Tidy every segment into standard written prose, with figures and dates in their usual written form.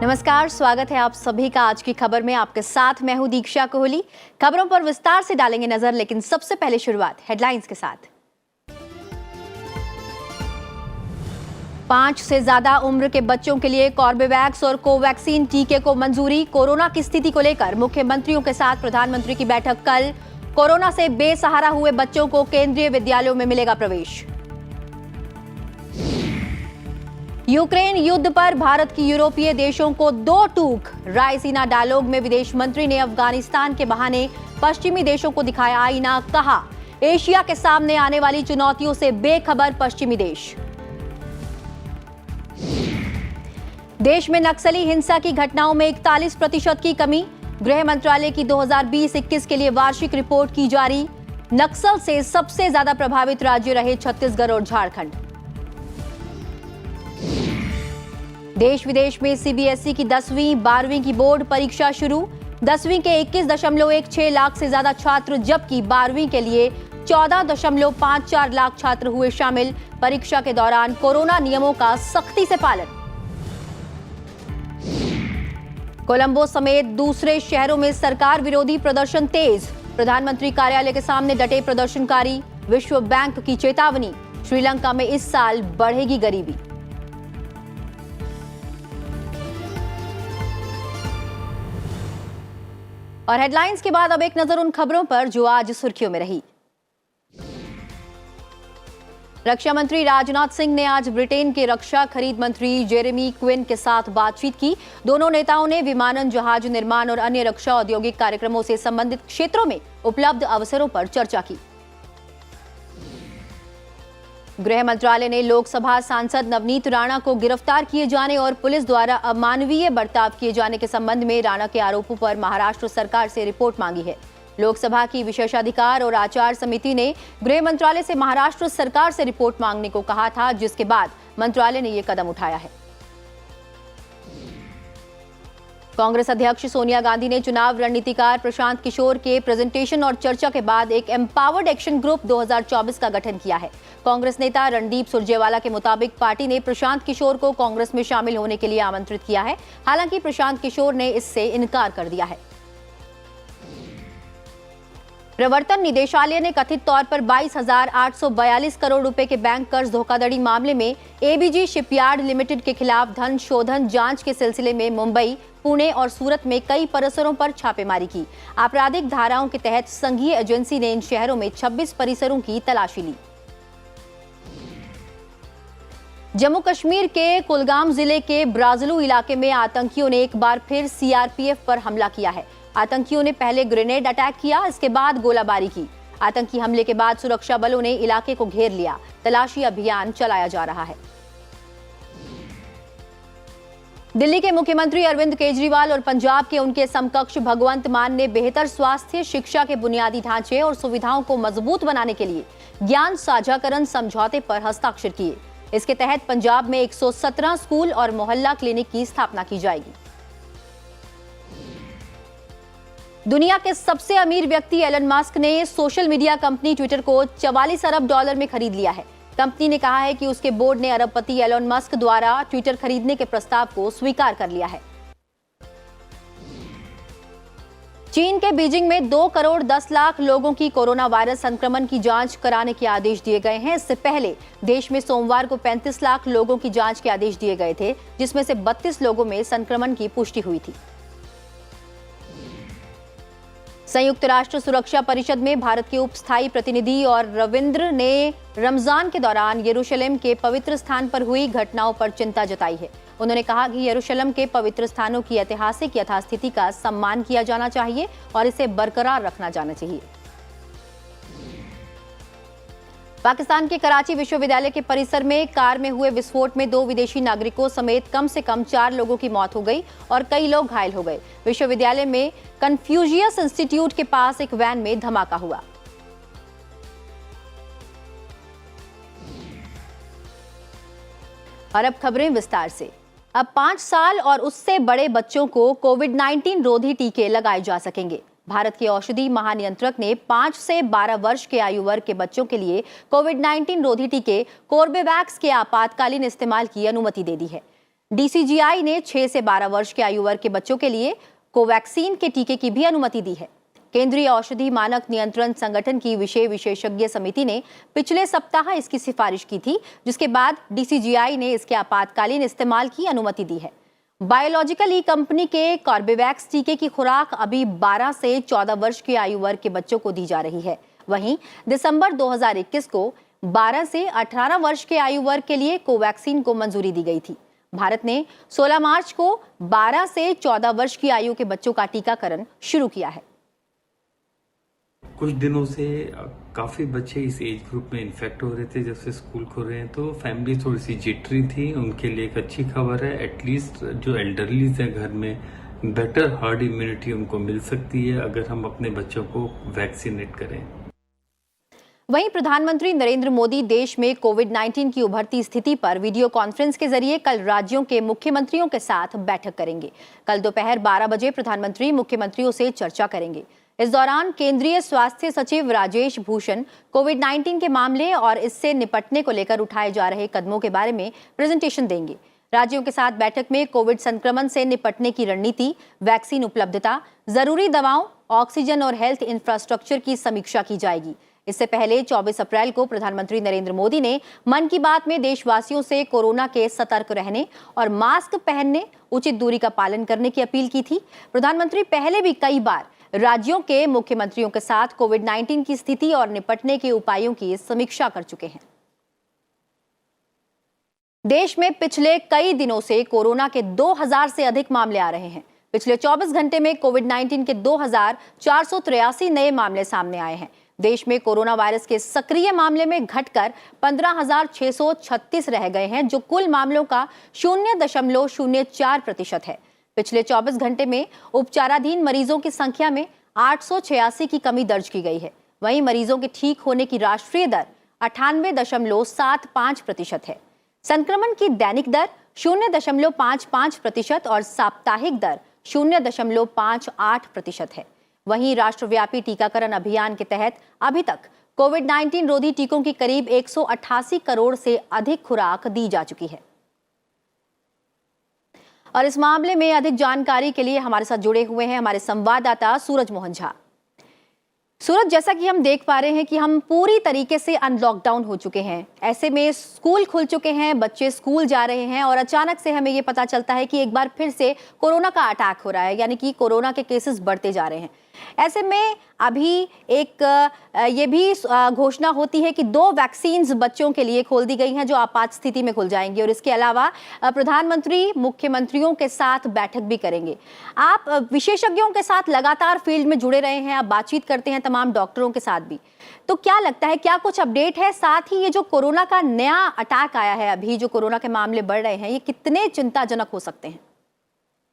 नमस्कार, स्वागत है आप सभी का आज की खबर में। आपके साथ मैं हूं दीक्षा कोहली। खबरों पर विस्तार से डालेंगे नजर, लेकिन सबसे पहले शुरुआत हेडलाइंस के साथ। 5 से ज्यादा उम्र के बच्चों के लिए कॉर्बेवैक्स और कोवैक्सीन टीके को मंजूरी। कोरोना की स्थिति को लेकर मुख्यमंत्रियों के साथ प्रधानमंत्री की बैठक कल। कोरोना से बेसहारा हुए बच्चों को केंद्रीय विद्यालयों में मिलेगा प्रवेश। यूक्रेन युद्ध पर भारत की यूरोपीय देशों को 2 टूक। रायसीना डायलॉग में विदेश मंत्री ने अफगानिस्तान के बहाने पश्चिमी देशों को दिखाया आईना। कहा, एशिया के सामने आने वाली चुनौतियों से बेखबर पश्चिमी देश। देश में नक्सली हिंसा की घटनाओं में 41% की कमी। गृह मंत्रालय की 2020-21 के लिए वार्षिक रिपोर्ट की जारी। नक्सल से सबसे ज्यादा प्रभावित राज्य रहे छत्तीसगढ़ और झारखंड। देश विदेश में सीबीएसई की 10वीं 12वीं की बोर्ड परीक्षा शुरू। 10वीं के 21.16 लाख से ज्यादा छात्र, जबकि 12वीं के लिए 14.54 लाख छात्र हुए शामिल। परीक्षा के दौरान कोरोना नियमों का सख्ती से पालन। कोलंबो समेत दूसरे शहरों में सरकार विरोधी प्रदर्शन तेज। प्रधानमंत्री कार्यालय के सामने डटे प्रदर्शनकारी। विश्व बैंक की चेतावनी, श्रीलंका में इस साल बढ़ेगी गरीबी। और हेडलाइंस के बाद अब एक नजर उन खबरों पर जो आज सुर्खियों में रही। रक्षा मंत्री राजनाथ सिंह ने आज ब्रिटेन के रक्षा खरीद मंत्री जेरेमी क्विन के साथ बातचीत की। दोनों नेताओं ने विमानन, जहाज निर्माण और अन्य रक्षा औद्योगिक कार्यक्रमों से संबंधित क्षेत्रों में उपलब्ध अवसरों पर चर्चा की। गृह मंत्रालय ने लोकसभा सांसद नवनीत राणा को गिरफ्तार किए जाने और पुलिस द्वारा अमानवीय बर्ताव किए जाने के संबंध में राणा के आरोपों पर महाराष्ट्र सरकार से रिपोर्ट मांगी है। लोकसभा की विशेषाधिकार और आचार समिति ने गृह मंत्रालय से महाराष्ट्र सरकार से रिपोर्ट मांगने को कहा था, जिसके बाद मंत्रालय ने यह कदम उठाया है। कांग्रेस अध्यक्ष सोनिया गांधी ने चुनाव रणनीतिकार प्रशांत किशोर के प्रेजेंटेशन और चर्चा के बाद एक एम्पावर्ड एक्शन ग्रुप 2024 का गठन किया है। कांग्रेस नेता रणदीप सुरजेवाला के मुताबिक पार्टी ने प्रशांत किशोर को कांग्रेस में शामिल होने के लिए आमंत्रित किया है। हालांकि प्रशांत किशोर ने इससे इनकार कर दिया है। प्रवर्तन निदेशालय ने कथित तौर पर 22,842 करोड़ रुपए के बैंक कर्ज धोखाधड़ी मामले में एबीजी शिपयार्ड लिमिटेड के खिलाफ धन शोधन जांच के सिलसिले में मुंबई, पुणे और सूरत में कई परिसरों पर छापेमारी की। आपराधिक धाराओं के तहत संघीय एजेंसी ने इन शहरों में 26 परिसरों की तलाशी ली। जम्मू कश्मीर के कुलगाम जिले के ब्राजलू इलाके में आतंकियों ने एक बार फिर सीआरपीएफ पर हमला किया है। आतंकियों ने पहले ग्रेनेड अटैक किया, इसके बाद गोलाबारी की। आतंकी हमले के बाद सुरक्षा बलों ने इलाके को घेर लिया। तलाशी अभियान चलाया जा रहा है। दिल्ली के मुख्यमंत्री अरविंद केजरीवाल और पंजाब के उनके समकक्ष भगवंत मान ने बेहतर स्वास्थ्य, शिक्षा के बुनियादी ढांचे और सुविधाओं को मजबूत बनाने के लिए ज्ञान साझाकरण समझौते पर हस्ताक्षर किए। इसके तहत पंजाब में 117 स्कूल और मोहल्ला क्लिनिक की स्थापना की जाएगी। दुनिया के सबसे अमीर व्यक्ति एलन मस्क ने सोशल मीडिया कंपनी ट्विटर को $44 अरब में खरीद लिया है। कंपनी ने कहा है कि उसके बोर्ड ने अरबपति एलन मस्क द्वारा ट्विटर खरीदने के प्रस्ताव को स्वीकार कर लिया है। चीन के बीजिंग में 2 करोड़ 10 लाख लोगों की कोरोना वायरस संक्रमण की जांच कराने के आदेश दिए गए हैं। इससे पहले देश में सोमवार को 35 लाख लोगों की जांच के आदेश दिए गए थे, जिसमें से 32 लोगों में संक्रमण की पुष्टि हुई थी। संयुक्त राष्ट्र सुरक्षा परिषद में भारत के उप स्थायी प्रतिनिधि और रविंद्र ने रमजान के दौरान यरूशलेम के पवित्र स्थान पर हुई घटनाओं पर चिंता जताई है। उन्होंने कहा कि यरूशलेम के पवित्र स्थानों की ऐतिहासिक यथास्थिति का सम्मान किया जाना चाहिए और इसे बरकरार रखना जाना चाहिए। पाकिस्तान के कराची विश्वविद्यालय के परिसर में कार में हुए विस्फोट में 2 विदेशी नागरिकों समेत कम से कम 4 लोगों की मौत हो गई और कई लोग घायल हो गए। विश्वविद्यालय में कन्फ्यूशियस इंस्टीट्यूट के पास एक वैन में धमाका हुआ। और अब खबरें विस्तार से। अब 5 साल और उससे बड़े बच्चों को कोविड-19 रोधी टीके लगाए जा सकेंगे। भारत के औषधि महानियंत्रक ने 5 से 12 वर्ष के आयु वर्ग के बच्चों के लिए कोविड-19 रोधी टीके कोर्बेवैक्स के आपातकालीन इस्तेमाल की अनुमति दे दी है। डीसीजीआई ने 6 से 12 वर्ष के आयु वर्ग के बच्चों के लिए कोवैक्सीन के टीके की भी अनुमति दी है। केंद्रीय औषधि मानक नियंत्रण संगठन की विशेषज्ञ समिति ने पिछले सप्ताह इसकी सिफारिश की थी, जिसके बाद डीसीजीआई ने इसके आपातकालीन इस्तेमाल की अनुमति दी है। बायोलॉजिकल ई कंपनी के कॉर्बेवैक्स टीके की खुराक अभी 12 से 14 वर्ष की आयु वर्ग के बच्चों को दी जा रही है। वहीं दिसंबर 2021 को 12 से 18 वर्ष के आयु वर्ग के लिए कोवैक्सीन को मंजूरी दी गई थी। भारत ने 16 मार्च को 12 से 14 वर्ष की आयु के बच्चों का टीकाकरण शुरू किया है। कुछ दिनों से काफ़ी बच्चे इस एज ग्रुप में इन्फेक्ट हो रहे थे। जब से स्कूल खुल रहे हैं तो फैमिली थोड़ी सी जिटरी थी। उनके लिए एक अच्छी खबर है, एटलीस्ट जो एल्डरलीज हैं घर में, बेटर हर्ड इम्यूनिटी उनको मिल सकती है अगर हम अपने बच्चों को वैक्सीनेट करें। वहीं प्रधानमंत्री नरेंद्र मोदी देश में कोविड-19 की उभरती स्थिति पर वीडियो कॉन्फ्रेंस के जरिए कल राज्यों के मुख्यमंत्रियों के साथ बैठक करेंगे। कल दोपहर 12 बजे प्रधानमंत्री मुख्यमंत्रियों से चर्चा करेंगे। इस दौरान केंद्रीय स्वास्थ्य सचिव राजेश भूषण कोविड-19 के मामले और इससे निपटने को लेकर उठाए जा रहे कदमों के बारे में प्रेजेंटेशन देंगे। राज्यों के साथ बैठक में कोविड संक्रमण से निपटने की रणनीति, वैक्सीन उपलब्धता, जरूरी दवाओं, ऑक्सीजन और हेल्थ इंफ्रास्ट्रक्चर की समीक्षा की जाएगी। इससे पहले 24 अप्रैल को प्रधानमंत्री नरेंद्र मोदी ने मन की बात में देशवासियों से कोरोना के सतर्क रहने और मास्क पहनने, उचित दूरी का पालन करने की अपील की थी। प्रधानमंत्री पहले भी कई बार राज्यों के मुख्यमंत्रियों के साथ कोविड-19 की स्थिति और निपटने के उपायों की समीक्षा कर चुके हैं। देश में पिछले कई दिनों से कोरोना के 2000 से अधिक मामले आ रहे हैं। पिछले 24 घंटे में कोविड-19 के 2483 नए मामले सामने आए हैं। देश में कोरोना वायरस के सक्रिय मामले में घटकर 15,636 रह गए हैं, जो कुल मामलों का 0.04% है। पिछले 24 घंटे में उपचाराधीन मरीजों की संख्या में 886 की कमी दर्ज की गई है। वहीं मरीजों के ठीक होने की राष्ट्रीय दर 98.75% है। संक्रमण की दैनिक दर 0.55% और साप्ताहिक दर 0.58% है। वहीं राष्ट्रव्यापी टीकाकरण अभियान के तहत अभी तक कोविड-19 रोधी टीकों की करीब 188 करोड़ से अधिक खुराक दी जा चुकी है। और इस मामले में अधिक जानकारी के लिए हमारे साथ जुड़े हुए हैं हमारे संवाददाता सूरज मोहन झा। सूरज, जैसा कि हम देख पा रहे हैं कि हम पूरी तरीके से अनलॉकडाउन हो चुके हैं, ऐसे में स्कूल खुल चुके हैं, बच्चे स्कूल जा रहे हैं और अचानक से हमें ये पता चलता है कि एक बार फिर से कोरोना का अटैक हो रहा है, यानी कि कोरोना के केसेस बढ़ते जा रहे हैं। ऐसे में अभी एक ये भी घोषणा होती है कि 2 वैक्सीन्स बच्चों के लिए खोल दी गई हैं, जो आपात स्थिति में खुल जाएंगी और इसके अलावा प्रधानमंत्री मुख्यमंत्रियों के साथ बैठक भी करेंगे। आप विशेषज्ञों के साथ लगातार फील्ड में जुड़े रहे हैं, आप बातचीत करते हैं तमाम डॉक्टरों के साथ भी, तो क्या लगता है, क्या कुछ अपडेट है? साथ ही ये जो कोरोना का नया अटैक आया है, अभी जो कोरोना के मामले बढ़ रहे हैं, ये कितने चिंताजनक हो सकते हैं?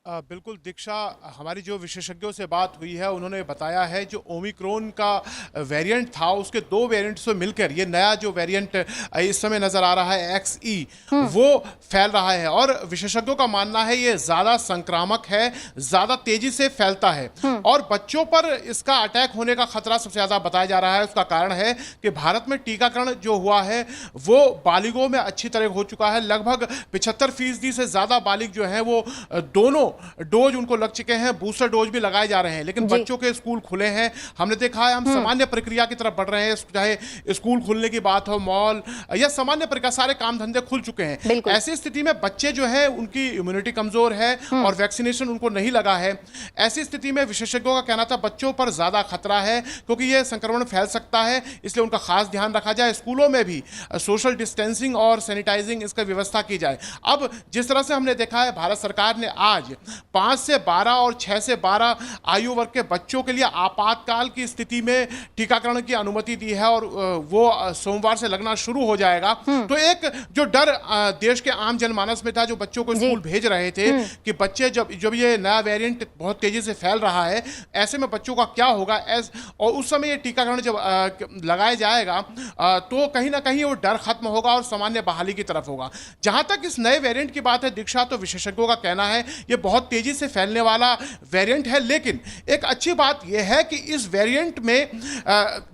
बिल्कुल दीक्षा, हमारी जो विशेषज्ञों से बात हुई है उन्होंने बताया है जो ओमिक्रॉन का वेरिएंट था उसके 2 वेरिएंट से मिलकर ये नया जो वेरिएंट इस समय नजर आ रहा है XE वो फैल रहा है और विशेषज्ञों का मानना है ये ज़्यादा संक्रामक है, ज़्यादा तेजी से फैलता है और बच्चों पर इसका अटैक होने का खतरा सबसे ज़्यादा बताया जा रहा है। उसका कारण है कि भारत में टीकाकरण जो हुआ है वो बालिगों में अच्छी तरह हो चुका है। लगभग 75% से ज़्यादा बालिग जो है वो दोनों डोज उनको लग चुके हैं, बूस्टर डोज भी लगाए जा रहे हैं, लेकिन बच्चों के स्कूल खुले हैं। हमने देखा है हम सामान्य प्रक्रिया की तरफ बढ़ रहे हैं, चाहे स्कूल खुलने की बात हो, मॉल या सामान्य प्रक्रिया, सारे काम धंधे खुल चुके हैं। ऐसी स्थिति में बच्चे जो है उनकी इम्यूनिटी कमजोर है और वैक्सीनेशन उनको नहीं लगा है। ऐसी स्थिति में विशेषज्ञों का कहना था बच्चों पर ज्यादा खतरा है क्योंकि यह संक्रमण फैल सकता है, इसलिए उनका खास ध्यान रखा जाए। स्कूलों में भी सोशल डिस्टेंसिंग और सैनिटाइजिंग इसका व्यवस्था की जाए। अब जिस तरह से हमने देखा है भारत सरकार ने आज 5 से 12 और 6 से 12 आयु वर्ग के बच्चों के लिए आपातकाल की स्थिति में टीकाकरण की अनुमति दी है और वो सोमवार से लगना शुरू हो जाएगा। तो एक जो डर देश के आम जनमानस में था, जो बच्चों को स्कूल भेज रहे थे कि बच्चे जब ये नया वेरिएंट बहुत तेजी से फैल रहा है, ऐसे में बच्चों का क्या होगा, और उस समय ये टीकाकरण जब लगाया जाएगा तो कहीं ना कहीं वो डर खत्म होगा और सामान्य बहाली की तरफ होगा। जहां तक इस नए वेरिएंट की बात है दीक्षा, तो विशेषज्ञों का कहना है ये बहुत बहुत तेजी से फैलने वाला वेरिएंट है, लेकिन एक अच्छी बात यह है कि इस वेरिएंट में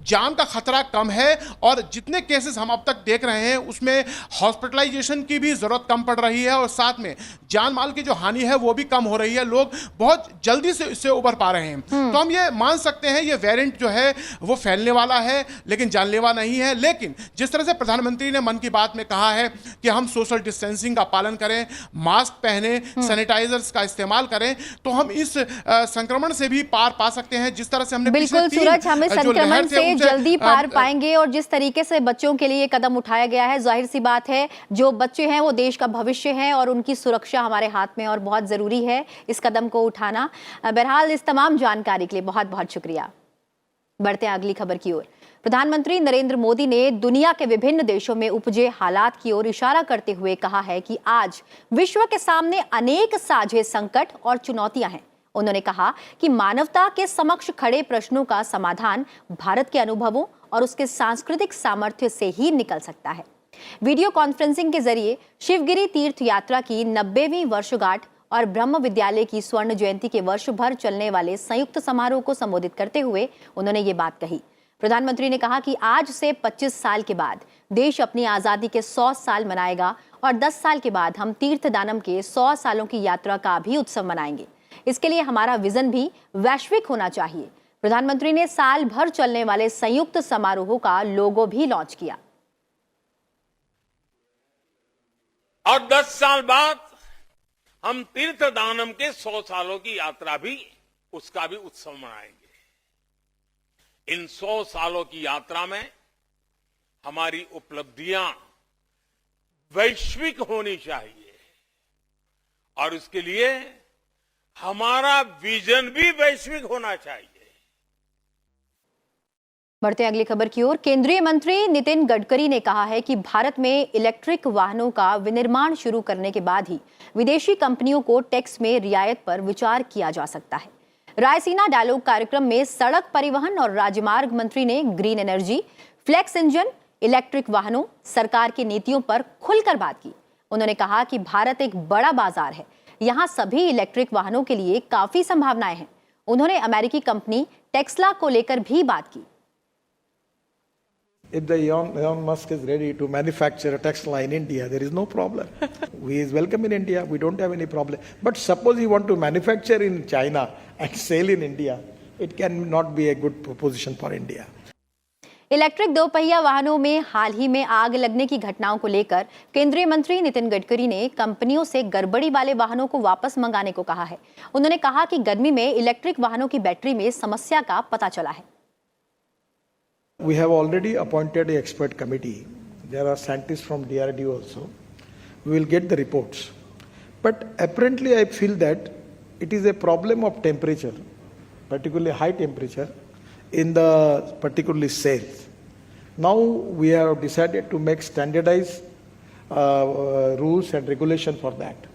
जान का खतरा कम है और जितने केसेस हम अब तक देख रहे हैं उसमें हॉस्पिटलाइजेशन की भी जरूरत कम पड़ रही है और साथ में जान माल की जो हानि है वो भी कम हो रही है। लोग बहुत जल्दी से इससे उबर पा रहे हैं। तो हम ये मान सकते हैं ये वेरिएंट जो है वो फैलने वाला है लेकिन जानलेवा नहीं है। लेकिन जिस तरह से प्रधानमंत्री ने मन की बात में कहा है कि हम सोशल डिस्टेंसिंग का पालन करें, मास्क पहने, सैनिटाइजर्स का इस्तेमाल करें, तो हम इस संक्रमण से भी पार पा सकते हैं। जिस तरह से हमने बिल्कुल सूरज, हम इस संक्रमण से जल्दी पार पाएंगे और जिस तरीके से बच्चों के लिए कदम उठाया गया है, जाहिर सी बात है जो बच्चे हैं वो देश का भविष्य है और उनकी सुरक्षा हमारे हाथ में और बहुत जरूरी है इस कदम को उठाना। बहरहाल इस तमाम जानकारी के लिए बहुत बहुत शुक्रिया। बढ़ते हैं अगली खबर की ओर। प्रधानमंत्री नरेंद्र मोदी ने दुनिया के विभिन्न देशों में उपजे हालात की ओर इशारा करते हुए कहा है कि आज विश्व के सामने अनेक साझे संकट और चुनौतियां हैं। उन्होंने कहा कि मानवता के समक्ष खड़े प्रश्नों का समाधान भारत के अनुभवों और उसके सांस्कृतिक सामर्थ्य से ही निकल सकता है। वीडियो कॉन्फ्रेंसिंग के जरिए शिवगिरी तीर्थ यात्रा की 90वीं वर्षगांठ और ब्रह्म विद्यालय की स्वर्ण जयंती के वर्ष भर चलने वाले संयुक्त समारोह को संबोधित करते हुए उन्होंने ये बात कही। प्रधानमंत्री ने कहा कि आज से 25 साल के बाद देश अपनी आजादी के 100 साल मनाएगा और 10 साल के बाद हम तीर्थदानम के 100 सालों की यात्रा का भी उत्सव मनाएंगे। इसके लिए हमारा विजन भी वैश्विक होना चाहिए। प्रधानमंत्री ने साल भर चलने वाले संयुक्त समारोह का लोगो भी लॉन्च किया। और 10 साल बाद हम तीर्थदानम के 100 सालों की यात्रा भी, उसका भी उत्सव मनाएंगे। इन 100 सालों की यात्रा में हमारी उपलब्धियां वैश्विक होनी चाहिए और इसके लिए हमारा विजन भी वैश्विक होना चाहिए। बढ़ते अगली खबर की ओर। केंद्रीय मंत्री नितिन गडकरी ने कहा है कि भारत में इलेक्ट्रिक वाहनों का विनिर्माण शुरू करने के बाद ही विदेशी कंपनियों को टैक्स में रियायत पर विचार किया जा सकता है। रायसीना डायलॉग कार्यक्रम में सड़क परिवहन और राजमार्ग मंत्री ने green energy, flex engine, electric वाहनों, सरकार की नीतियों पर खुलकर बात की। उन्होंने कहा कि भारत एक बड़ा बाजार है, यहाँ सभी इलेक्ट्रिक वाहनों के लिए काफी संभावनाएं हैं। उन्होंने अमेरिकी कंपनी टेस्ला को लेकर भी बात की। If the Elon Musk is ready to manufacture a Tesla in India, there is no problem. He is welcome in India. We don't have any problem. But suppose he want to manufacture in China and sell in India, it can not be a good proposition for India. Electric दोपहिया वाहनों में हाल ही में आग लगने की घटनाओं को लेकर केंद्रीय मंत्री नितिन गडकरी ने कंपनियों से गड़बड़ी वाले वाहनों को वापस मंगाने को कहा है। उन्होंने कहा कि गर्मी में इलेक्ट्रिक वाहनों की बैटरी में समस्या का पता चला है। We have already appointed an expert committee. There are scientists from DRDO also. We will get the reports. But apparently I feel that it is a problem of temperature, particularly high temperature, in the particularly cells. Now we have decided to make standardized rules and regulation for that.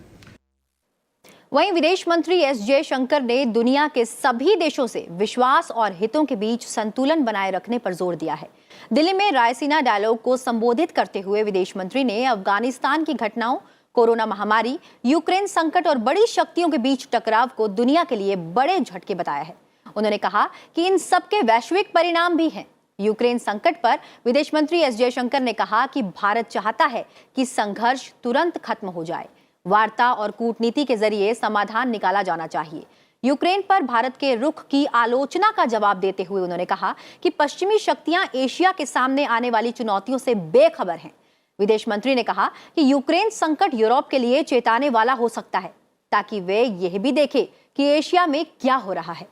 वहीं विदेश मंत्री S Jaishankar ने दुनिया के सभी देशों से विश्वास और हितों के बीच संतुलन बनाए रखने पर जोर दिया है। दिल्ली में रायसीना डायलॉग को संबोधित करते हुए विदेश मंत्री ने अफगानिस्तान की घटनाओं, कोरोना महामारी, यूक्रेन संकट और बड़ी शक्तियों के बीच टकराव को दुनिया के लिए बड़े झटके बताया है। उन्होंने कहा कि इन सबके वैश्विक परिणाम भी हैं। यूक्रेन संकट पर विदेश मंत्री एस जयशंकर ने कहा कि भारत चाहता है कि संघर्ष तुरंत खत्म हो जाए। वार्ता और कूटनीति के जरिए समाधान निकाला जाना चाहिए। यूक्रेन पर भारत के रुख की आलोचना का जवाब देते हुए उन्होंने कहा कि पश्चिमी शक्तियां एशिया के सामने आने वाली चुनौतियों से बेखबर हैं। विदेश मंत्री ने कहा कि यूक्रेन संकट यूरोप के लिए चेताने वाला हो सकता है, ताकि वे यह भी देखें कि एशिया में क्या हो रहा है।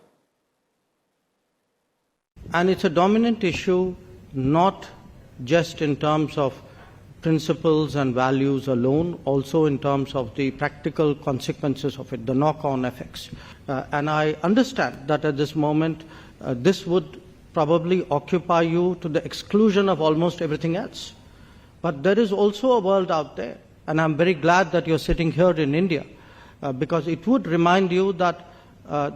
And it's a dominant issue, not just in terms of principles and values alone, also in terms of the practical consequences of it, the knock-on effects. And I understand that at this moment, this would probably occupy you to the exclusion of almost everything else. But there is also a world out there, and I'm very glad that you're sitting here in India, because it would remind you that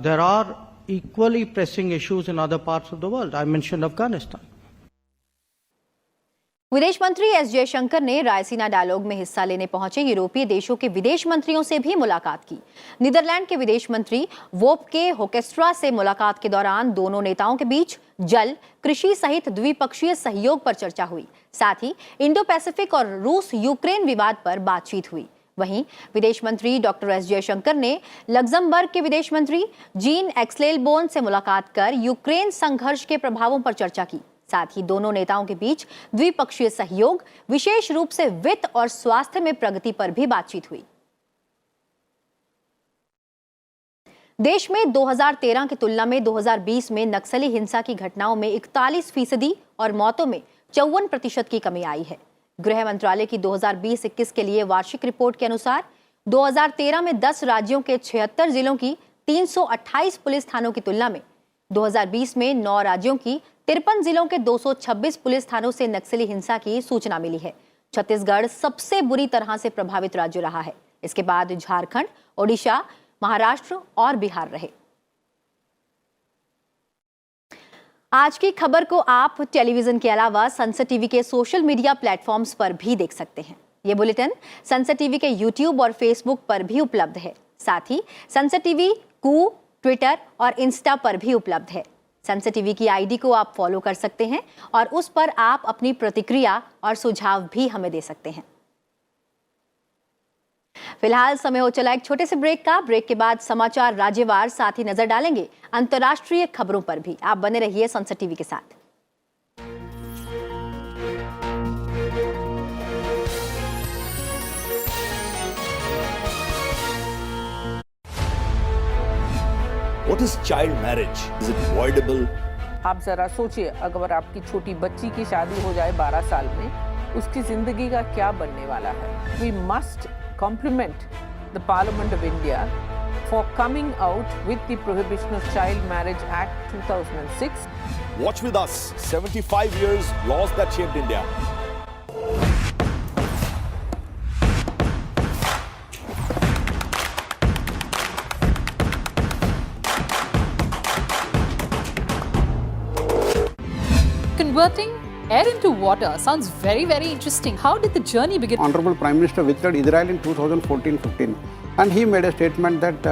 there are equally pressing issues in other parts of the world. I mentioned Afghanistan. विदेश मंत्री S Jaishankar ने Raisina dialogue में हिस्सा लेने पहुंचे यूरोपीय देशों के विदेश मंत्रियों से भी मुलाकात की। नीदरलैंड के विदेश मंत्री वोपके होकेस्ट्रा से मुलाकात के दौरान दोनों नेताओं के बीच जल, कृषि सहित द्विपक्षीय सहयोग पर चर्चा हुई। साथ ही इंडो पैसिफिक और रूस यूक्रेन विवाद पर बातचीत हुई। वहीं विदेश मंत्री डॉक्टर एस जयशंकर ने लग्जमबर्ग के विदेश मंत्री जीन एक्सलेलबोर्न से मुलाकात कर यूक्रेन संघर्ष के प्रभावों पर चर्चा की। साथ ही दोनों नेताओं के बीच द्विपक्षीय सहयोग, विशेष रूप से वित्त और स्वास्थ्य में प्रगति पर भी बातचीत हुई। देश में 2013 की तुलना में 2020 में नक्सली हिंसा की घटनाओं में 41% और मौतों में 54% की कमी आई है। गृह मंत्रालय की 2020-21 के लिए वार्षिक रिपोर्ट के अनुसार 2013 में 10 राज्यों के 76 जिलों की 328 पुलिस थानों की तुलना में 2020 में 9 राज्यों की 53 जिलों के 226 पुलिस थानों से नक्सली हिंसा की सूचना मिली है। छत्तीसगढ़ सबसे बुरी तरह से प्रभावित राज्य रहा है। इसके बाद झारखंड, ओडिशा, महाराष्ट्र और बिहार रहे। आज की खबर को आप टेलीविजन के अलावा संसद टीवी के सोशल मीडिया प्लेटफॉर्म्स पर भी देख सकते हैं। ये बुलेटिन संसद टीवी के यूट्यूब और फेसबुक पर भी उपलब्ध है। साथ ही संसद टीवी कू, ट्विटर और इंस्टा पर भी उपलब्ध है। संसद टीवी की आईडी को आप फॉलो कर सकते हैं और उस पर आप अपनी प्रतिक्रिया और सुझाव भी हमें दे सकते हैं। फिलहाल समय हो चला एक छोटे से ब्रेक का। ब्रेक के बाद समाचार राज्यवार, साथ ही नजर डालेंगे अंतर्राष्ट्रीय खबरों पर भी। आप बने रहिए संसद टीवी के साथ। What is child marriage? Is it avoidable? आप जरा सोचिए, अगर आपकी छोटी बच्ची की शादी हो जाए 12 साल में, उसकी जिंदगी का क्या बनने वाला है? We must compliment the Parliament of India for coming out with the Prohibition of Child Marriage Act 2006. Watch with us. 75 years, laws that shaped India. Converting air into water sounds very, very interesting. How did the journey begin? Honorable Prime Minister visited Israel in 2014-15 and he made a statement that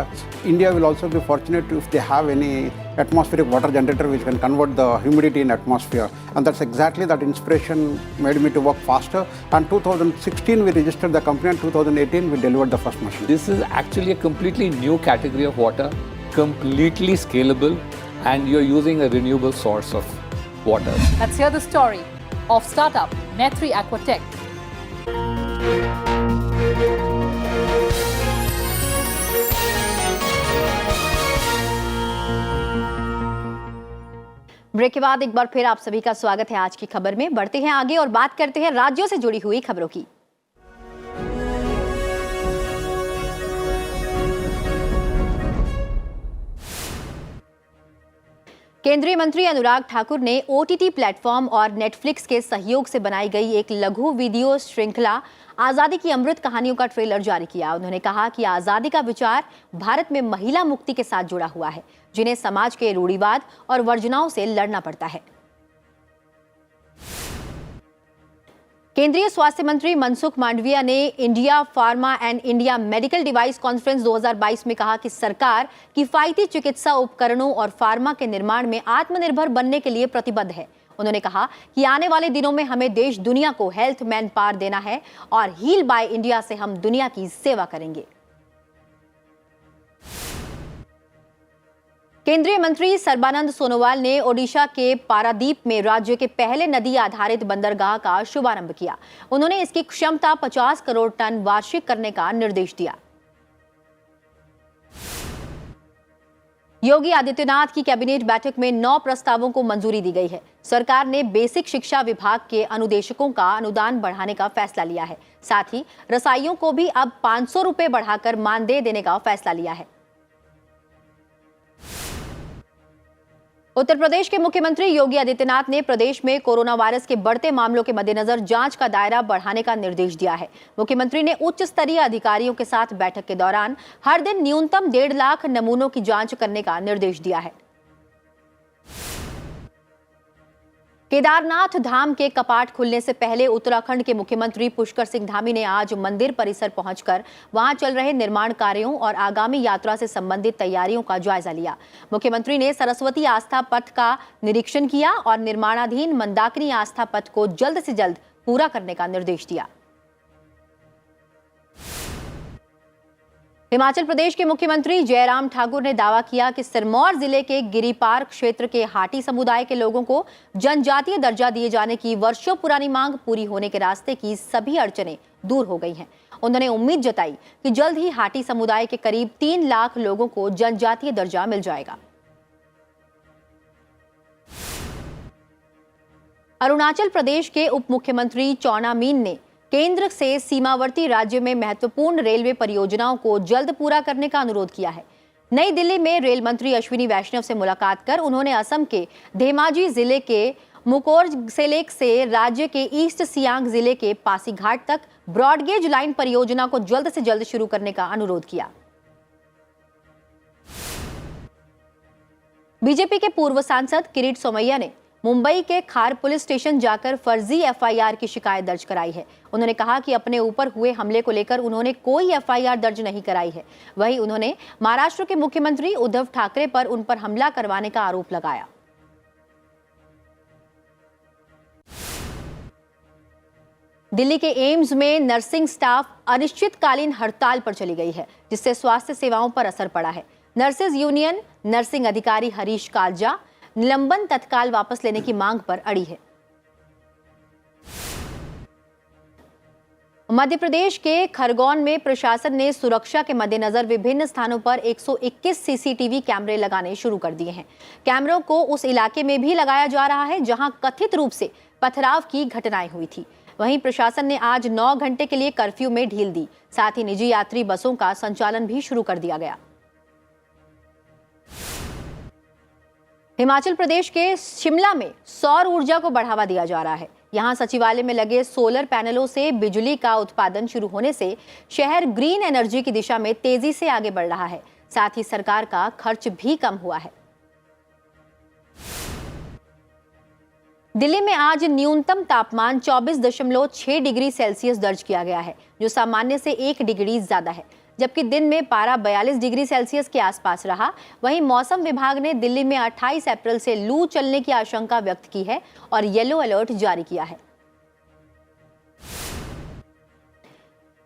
India will also be fortunate if they have any atmospheric water generator which can convert the humidity in atmosphere, and that's exactly that inspiration made me to work faster. And 2016 we registered the company, and 2018 we delivered the first machine. This is actually a completely new category of water, completely scalable, and you're using a renewable source of water. Let's hear the story of startup Maitri Aquatech. Break के बाद एक बार फिर आप सभी का स्वागत है आज की खबर में। बढ़ते हैं आगे और बात करते हैं राज्यों से जुड़ी हुई खबरों की। केंद्रीय मंत्री अनुराग ठाकुर ने ओटीटी प्लेटफॉर्म और नेटफ्लिक्स के सहयोग से बनाई गई एक लघु वीडियो श्रृंखला आजादी की अमृत कहानियों का ट्रेलर जारी किया। उन्होंने कहा कि आजादी का विचार भारत में महिला मुक्ति के साथ जुड़ा हुआ है, जिन्हें समाज के रूढ़िवाद और वर्जनाओं से लड़ना पड़ता है। केंद्रीय स्वास्थ्य मंत्री मनसुख मांडविया ने India pharma and India medical device conference 2022 में कहा कि सरकार किफायती चिकित्सा उपकरणों और फार्मा के निर्माण में आत्मनिर्भर बनने के लिए प्रतिबद्ध है। उन्होंने कहा कि आने वाले दिनों में हमें देश दुनिया को हेल्थ मैन पावर देना है और हील बाय इंडिया से हम दुनिया की सेवा करेंगे। केंद्रीय मंत्री सर्बानंद सोनोवाल ने ओडिशा के पारादीप में राज्य के पहले नदी आधारित बंदरगाह का शुभारंभ किया। उन्होंने इसकी क्षमता 50 करोड़ टन वार्षिक करने का निर्देश दिया। योगी आदित्यनाथ की कैबिनेट बैठक में 9 प्रस्तावों को मंजूरी दी गई है। सरकार ने बेसिक शिक्षा विभाग के अनुदेशकों का अनुदान बढ़ाने का फैसला लिया है। साथ ही रसाइयों को भी अब 500 रुपए बढ़ाकर मानदेय देने का फैसला लिया है। उत्तर प्रदेश के मुख्यमंत्री योगी आदित्यनाथ ने प्रदेश में कोरोना वायरस के बढ़ते मामलों के मद्देनजर जांच का दायरा बढ़ाने का निर्देश दिया है। मुख्यमंत्री ने उच्च स्तरीय अधिकारियों के साथ बैठक के दौरान हर दिन न्यूनतम 1.5 लाख नमूनों की जांच करने का निर्देश दिया है। केदारनाथ धाम के कपाट खुलने से पहले उत्तराखंड के मुख्यमंत्री पुष्कर सिंह धामी ने आज मंदिर परिसर पहुंचकर वहां चल रहे निर्माण कार्यों और आगामी यात्रा से संबंधित तैयारियों का जायजा लिया। मुख्यमंत्री ने सरस्वती आस्था पथ का निरीक्षण किया और निर्माणाधीन मंदाकिनी आस्था पथ को जल्द से जल्द पूरा करने का निर्देश दिया। हिमाचल प्रदेश के मुख्यमंत्री जयराम ठाकुर ने दावा किया कि सिरमौर जिले के गिरिपार क्षेत्र के हाटी समुदाय के लोगों को जनजातीय दर्जा दिए जाने की वर्षों पुरानी मांग पूरी होने के रास्ते की सभी अड़चनें दूर हो गई हैं। उन्होंने उम्मीद जताई कि जल्द ही हाटी समुदाय के करीब 3 लाख लोगों को जनजातीय दर्जा मिल जाएगा। अरुणाचल प्रदेश के उप मुख्यमंत्री चौना मीन ने केंद्र से सीमावर्ती राज्य में महत्वपूर्ण रेलवे परियोजनाओं को जल्द पूरा करने का अनुरोध किया है। नई दिल्ली में रेल मंत्री अश्विनी वैष्णव से मुलाकात कर उन्होंने असम के धेमाजी जिले के मुकोरसेलेक से राज्य के ईस्ट सियांग जिले के पासीघाट तक ब्रॉडगेज लाइन परियोजना को जल्द से जल्द शुरू करने का अनुरोध किया। बीजेपी के पूर्व सांसद किरीट सोमैया ने मुंबई के खार पुलिस स्टेशन जाकर फर्जी एफआईआर की शिकायत दर्ज कराई है। उन्होंने कहा कि अपने ऊपर हुए हमले को लेकर उन्होंने कोई एफआईआर दर्ज नहीं कराई है। वहीं उन्होंने महाराष्ट्र के मुख्यमंत्री उद्धव ठाकरे पर उन पर हमला करवाने का आरोप लगाया। दिल्ली के एम्स में नर्सिंग स्टाफ अनिश्चितकालीन हड़ताल पर चली गई है, जिससे स्वास्थ्य सेवाओं पर असर पड़ा है। नर्सेज यूनियन नर्सिंग अधिकारी हरीश कालजा निलंबन तत्काल वापस लेने की मांग पर अड़ी है। मध्य प्रदेश के खरगोन में प्रशासन ने सुरक्षा के मद्देनजर विभिन्न स्थानों पर 121 सीसीटीवी कैमरे लगाने शुरू कर दिए हैं। कैमरों को उस इलाके में भी लगाया जा रहा है जहां कथित रूप से पथराव की घटनाएं हुई थी। वहीं प्रशासन ने आज 9 घंटे के लिए कर्फ्यू में ढील दी। साथ ही निजी यात्री बसों का संचालन भी शुरू कर दिया गया। हिमाचल प्रदेश के शिमला में सौर ऊर्जा को बढ़ावा दिया जा रहा है। यहां सचिवालय में लगे सोलर पैनलों से बिजली का उत्पादन शुरू होने से शहर ग्रीन एनर्जी की दिशा में तेजी से आगे बढ़ रहा है। साथ ही सरकार का खर्च भी कम हुआ है। दिल्ली में आज न्यूनतम तापमान 24.6 डिग्री सेल्सियस दर्ज किया गया है, जो सामान्य से 1 डिग्री ज्यादा है, जबकि दिन में पारा 42 डिग्री सेल्सियस के आसपास रहा। वहीं मौसम विभाग ने दिल्ली में 28 अप्रैल से लू चलने की आशंका व्यक्त की है और येलो अलर्ट जारी किया है।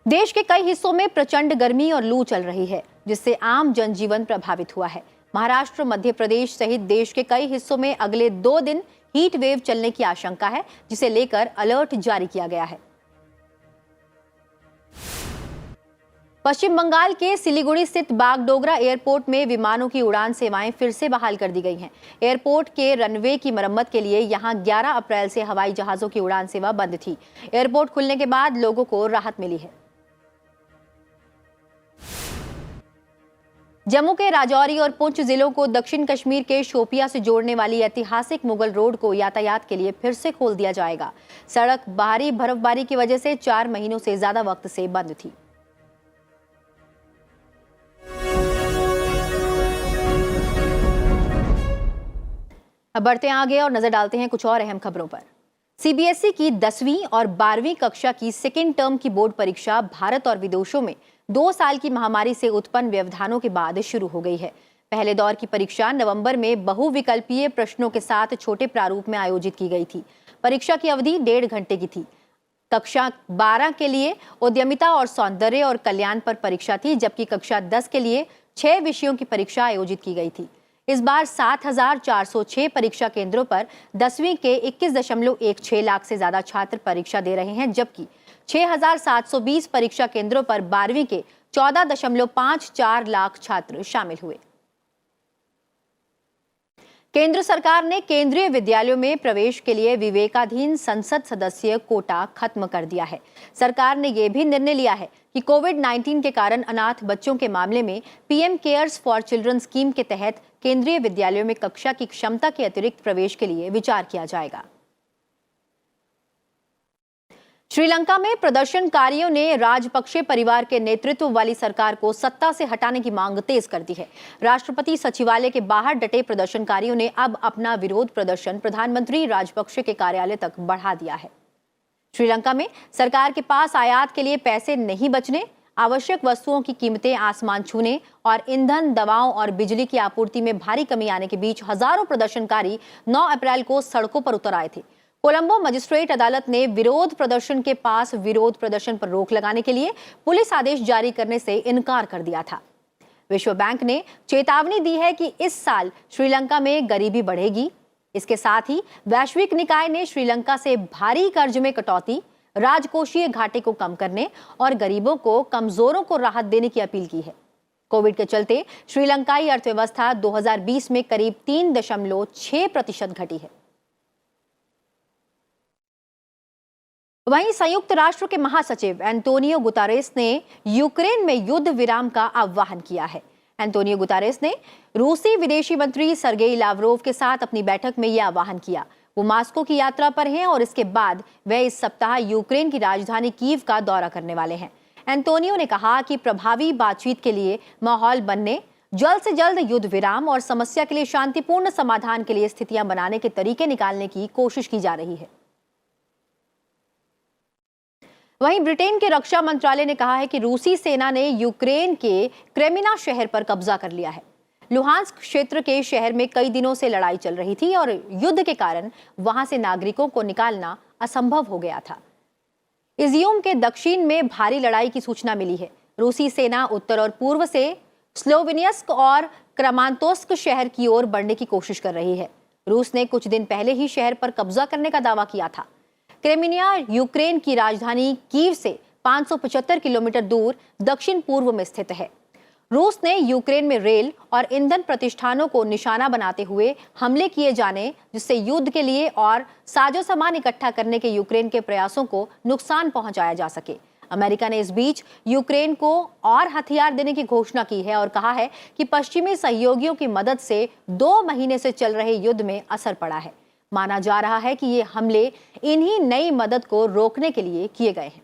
देश के कई हिस्सों में प्रचंड गर्मी और लू चल रही है, जिससे आम जनजीवन प्रभावित हुआ है। महाराष्ट्र, मध्य प्रदेश सहित देश के कई हिस्सों में अगले 2 दिन हीट वेव चलने की आशंका है, जिसे लेकर अलर्ट जारी किया गया है। पश्चिम बंगाल के सिलीगुड़ी स्थित बागडोगरा एयरपोर्ट में विमानों की उड़ान सेवाएं फिर से बहाल कर दी गई हैं। एयरपोर्ट के रनवे की मरम्मत के लिए यहां 11 अप्रैल से हवाई जहाजों की उड़ान सेवा बंद थी। एयरपोर्ट खुलने के बाद लोगों को राहत मिली है। जम्मू के राजौरी और पुंछ जिलों को दक्षिण कश्मीर के शोपिया से जोड़ने वाली ऐतिहासिक मुगल रोड को यातायात के लिए फिर से खोल दिया जाएगा। सड़क भारी बर्फबारी की वजह से 4 महीनों से ज्यादा वक्त से बंद थी। अब बढ़ते हैं आगे और नजर डालते हैं कुछ और अहम खबरों पर। सीबीएसई की 10वीं और 12वीं कक्षा की सेकेंड टर्म की बोर्ड परीक्षा भारत और विदेशों में 2 साल की महामारी से उत्पन्न व्यवधानों के बाद शुरू हो गई है। पहले दौर की परीक्षा नवंबर में बहुविकल्पीय प्रश्नों के साथ छोटे प्रारूप में आयोजित की गई थी। परीक्षा की अवधि 1.5 घंटे की थी। कक्षा 12 के लिए उद्यमिता और सौंदर्य और कल्याण पर परीक्षा थी, जबकि कक्षा 10 के लिए 6 विषयों की परीक्षा आयोजित की गई थी। इस बार 7,406 परीक्षा केंद्रों पर 10वीं के 21.16 लाख से ज्यादा छात्र परीक्षा दे रहे हैं, जबकि 6,720 परीक्षा केंद्रों पर 12वीं के 14.54 लाख छात्र शामिल हुए। केंद्र सरकार ने केंद्रीय विद्यालयों में प्रवेश के लिए विवेकाधीन संसद सदस्य कोटा खत्म कर दिया है। सरकार ने यह भी निर्णय लिया है कि कोविड-19 के कारण अनाथ बच्चों के मामले में PM cares for children scheme के तहत केंद्रीय विद्यालयों में कक्षा की क्षमता के अतिरिक्त प्रवेश के लिए विचार किया जाएगा। श्रीलंका में प्रदर्शनकारियों ने राजपक्षे परिवार के नेतृत्व वाली सरकार को सत्ता से हटाने की मांग तेज कर दी है। राष्ट्रपति सचिवालय के बाहर डटे प्रदर्शनकारियों ने अब अपना विरोध प्रदर्शन प्रधानमंत्री राजपक्षे के कार्यालय तक बढ़ा दिया है। श्रीलंका में सरकार के पास आयात के लिए पैसे नहीं बचने, आवश्यक वस्तुओं की कीमतें आसमान छूने और ईंधन, दवाओं और बिजली की आपूर्ति में भारी कमी आने के बीच हजारों प्रदर्शनकारी 9 अप्रैल को सड़कों पर उतर आए थे। कोलंबो मजिस्ट्रेट अदालत ने विरोध प्रदर्शन के पास विरोध प्रदर्शन पर रोक लगाने के लिए पुलिस आदेश जारी करने से इनकार कर दिया था। विश्व बैंक ने चेतावनी दी है कि इस साल श्रीलंका में गरीबी बढ़ेगी। इसके साथ ही वैश्विक निकाय ने श्रीलंका से भारी कर्ज में कटौती, राजकोषीय घाटे को कम करने और गरीबों को, कमजोरों को राहत देने की अपील की है। कोविड के चलते श्रीलंकाई अर्थव्यवस्था 2020 में करीब 3.6% घटी है। वहीं संयुक्त राष्ट्र के महासचिव एंटोनियो गुतारेस ने यूक्रेन में युद्ध विराम का आह्वान किया है। एंटोनियो गुतारेस ने रूसी विदेशी मंत्री सर्गेई लावरोव के साथ अपनी बैठक में यह आह्वान किया। वो मास्को की यात्रा पर हैं और इसके बाद वे इस सप्ताह यूक्रेन की राजधानी कीव का दौरा करने वाले हैं। एंटोनियो ने कहा कि प्रभावी बातचीत के लिए माहौल बनने, जल्द से जल्द युद्ध विराम और समस्या के लिए शांतिपूर्ण समाधान के लिए स्थितियां बनाने के तरीके निकालने की कोशिश की जा रही है। वहीं ब्रिटेन के रक्षा मंत्रालय ने कहा है कि रूसी सेना ने यूक्रेन के क्रेमिना शहर पर कब्जा कर लिया है। लुहांस्क क्षेत्र के शहर में कई दिनों से लड़ाई चल रही थी और युद्ध के कारण वहां से नागरिकों को निकालना असंभव हो गया था। इजियम के दक्षिण में भारी लड़ाई की सूचना मिली है। रूसी सेना उत्तर और पूर्व से स्लोविनियस्क और क्रमांतोस्क शहर की ओर बढ़ने की कोशिश कर रही है। रूस ने कुछ दिन पहले ही शहर पर कब्जा करने का दावा किया था। क्रेमिनिया यूक्रेन की राजधानी कीव से 575 किलोमीटर दूर दक्षिण पूर्व में स्थित है। रूस ने यूक्रेन में रेल और ईंधन प्रतिष्ठानों को निशाना बनाते हुए हमले किए जाने, जिससे युद्ध के लिए और साजो सामान इकट्ठा करने के यूक्रेन के प्रयासों को नुकसान पहुंचाया जा सके। अमेरिका ने इस बीच यूक्रेन को और हथियार देने की घोषणा की है और कहा है कि पश्चिमी सहयोगियों की मदद से 2 महीने से चल रहे युद्ध में असर पड़ा है। माना जा रहा है कि ये हमले इन्हीं नई मदद को रोकने के लिए किए गए हैं।